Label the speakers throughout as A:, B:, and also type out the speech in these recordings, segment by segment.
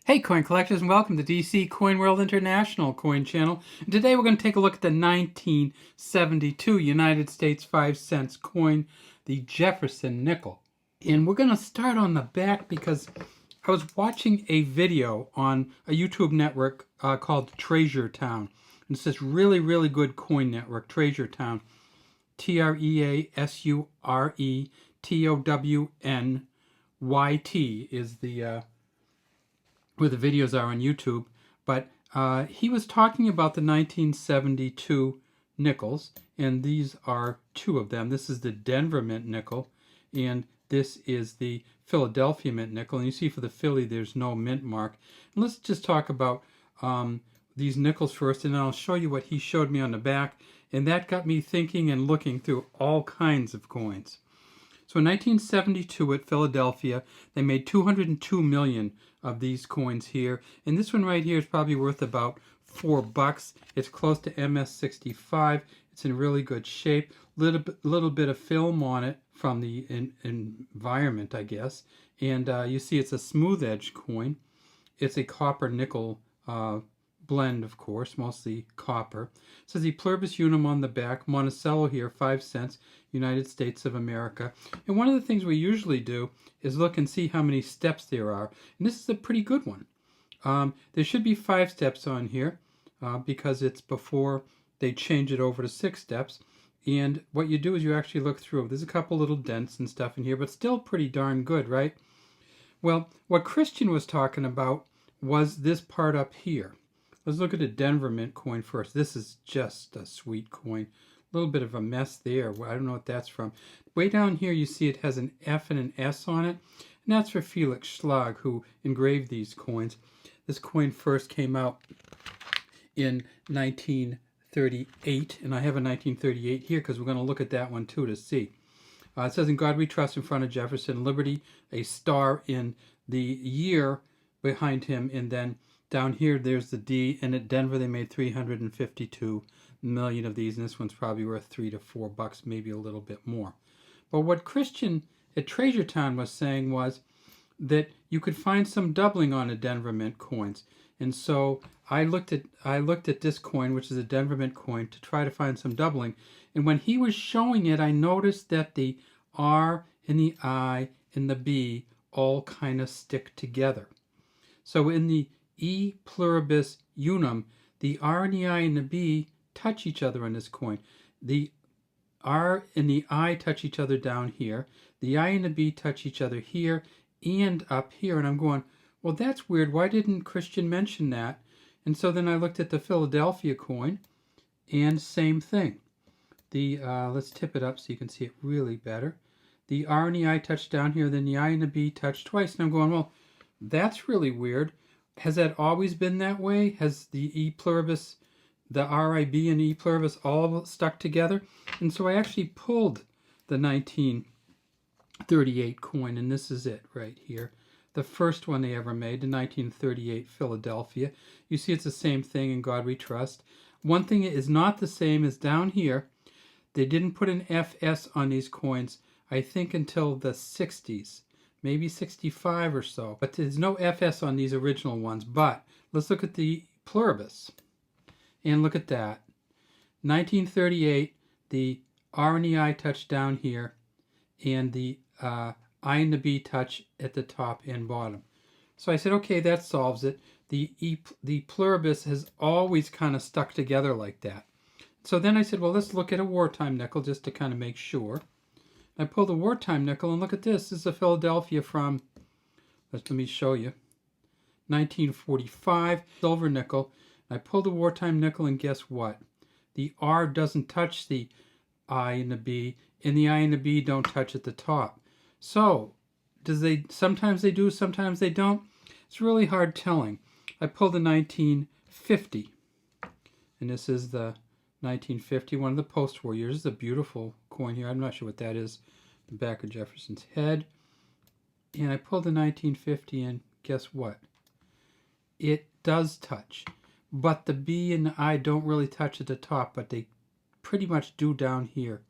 A: Hey coin collectors, and welcome to DC Coin World International Coin Channel. And today we're going to take a look at the 1972 United States 5 cents coin, the Jefferson nickel. And we're going to start on the back because I was watching a video on a YouTube network called Treasure Town. And it's this really good coin network, Treasure Town. TreasureTownyt is the where the videos are on YouTube, but he was talking about the 1972 nickels, and these are two of them. This is the Denver mint nickel, and this is the Philadelphia mint nickel. And you see for the Philly, there's no mint mark. And let's just talk about these nickels first, and then I'll show you what he showed me on the back, and that got me thinking and looking through all kinds of coins. So in 1972 at Philadelphia, they made 202 million of these coins here. And this one right here is probably worth about $4. It's close to MS65. It's in really good shape. Little bit of film on it from the environment, I guess. And you see it's a smooth edge coin. It's a copper nickel blend, of course, mostly copper. It says the Pluribus Unum on the back, Monticello here, 5 cents, United States of America. And one of the things we usually do is look and see how many steps there are. And this is a pretty good one. There should be 5 steps on here because it's before they change it over to 6 steps. And what you do is you actually look through. There's a couple little dents and stuff in here, but still pretty darn good, right? Well, what Christian was talking about was this part up here. Let's look at the Denver mint coin first. This is just a sweet coin. A little bit of a mess there. I don't know what that's from. Way down here you see it has an F and an S on it. And that's for Felix Schlag, who engraved these coins. This coin first came out in 1938. And I have a 1938 here because we're going to look at that one too to see. It says, "In God we trust," in front of Jefferson, Liberty, a star in the year behind him, and then down here, there's the D, and at Denver, they made 352 million of these, and this one's probably worth $3 to $4, maybe a little bit more. But what Christian at Treasure Town was saying was that you could find some doubling on the Denver mint coins, and so I looked at this coin, which is a Denver mint coin, to try to find some doubling. And when he was showing it, I noticed that the R and the I and the B all kind of stick together. So in the E Pluribus Unum, the R and the I and the B touch each other on this coin. The R and the I touch each other down here. The I and the B touch each other here and up here. And I'm going, well, that's weird. Why didn't Christian mention that? And so then I looked at the Philadelphia coin, and same thing. The let's tip it up so you can see it really better. The R and the I touch down here, then the I and the B touch twice. And I'm going, well, that's really weird. Has that always been that way? Has the E Pluribus, the RIB and E Pluribus all stuck together? And so I actually pulled the 1938 coin, and this is it right here. The first one they ever made, the 1938 Philadelphia. You see it's the same thing, In God We Trust. One thing that is not the same is down here, they didn't put an FS on these coins, I think until the 60s. Maybe 65 or so. But there's no FS on these original ones. But let's look at the Pluribus. And look at that. 1938, the R and the I touch down here, and the I and the B touch at the top and bottom. So I said, okay, that solves it. The Pluribus has always kind of stuck together like that. So then I said, well, let's look at a wartime nickel just to kind of make sure. I pulled a wartime nickel, and look at this. This is a Philadelphia from, let me show you, 1945, silver nickel. I pulled a wartime nickel, and guess what? The R doesn't touch the I and the B, and the I and the B don't touch at the top. So, sometimes they do, sometimes they don't? It's really hard telling. I pulled a 1950, and this is the 1950, one of the post-war years. This is a beautiful coin here. I'm not sure what that is. The back of Jefferson's head. And I pulled the 1950, and guess what? It does touch. But the B and the I don't really touch at the top, but they pretty much do down here.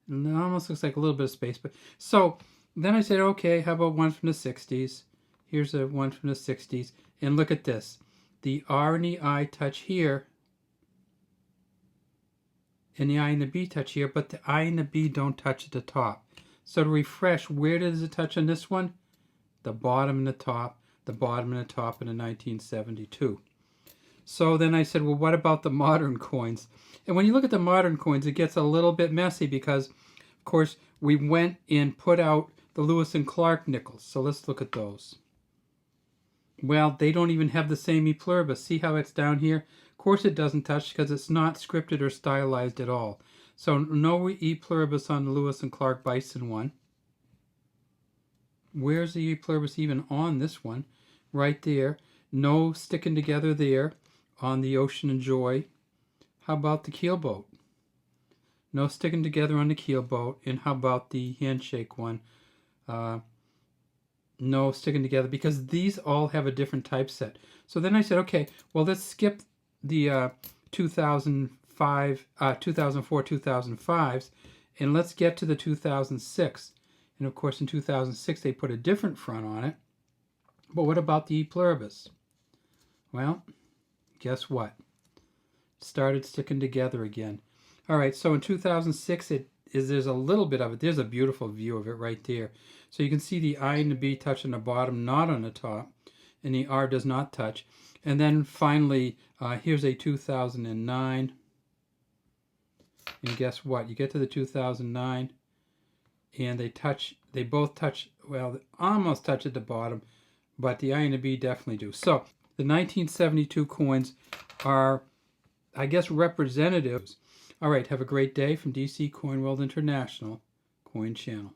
A: And it almost looks like a little bit of space. But so then I said, okay, how about one from the 60s? Here's a one from the 60s. And look at this. The R and the I touch here, and the I and the B touch here, but the I and the B don't touch at the top. So to refresh, where does it touch on this one? The bottom and the top, the bottom and the top in the 1972. So then I said, well, what about the modern coins? And when you look at the modern coins, it gets a little bit messy because, of course, we went and put out the Lewis and Clark nickels. So let's look at those. Well, they don't even have the same E pluribus. See how it's down here? Of course it doesn't touch because it's not scripted or stylized at all. So no E pluribus on the Lewis and Clark Bison one. Where's the E pluribus even on this one? Right there. No sticking together there on the Ocean and Joy. How about the keelboat? No sticking together on the keelboat. And how about the handshake one? No sticking together because these all have a different typeset. So then I said, okay, well, let's skip the 2004, 2005s, and let's get to the 2006. And of course, in 2006, they put a different front on it. But what about the E pluribus? Well, guess what? Started sticking together again. All right, so in 2006, there's a little bit of it. There's a beautiful view of it right there. So you can see the I and the B touch on the bottom, not on the top, and the R does not touch. And then finally, here's a 2009. And guess what? You get to the 2009, and they both touch, well, they almost touch at the bottom, but the I and the B definitely do. So the 1972 coins are, I guess, representatives. All right, have a great day from DC Coin World International Coin Channel.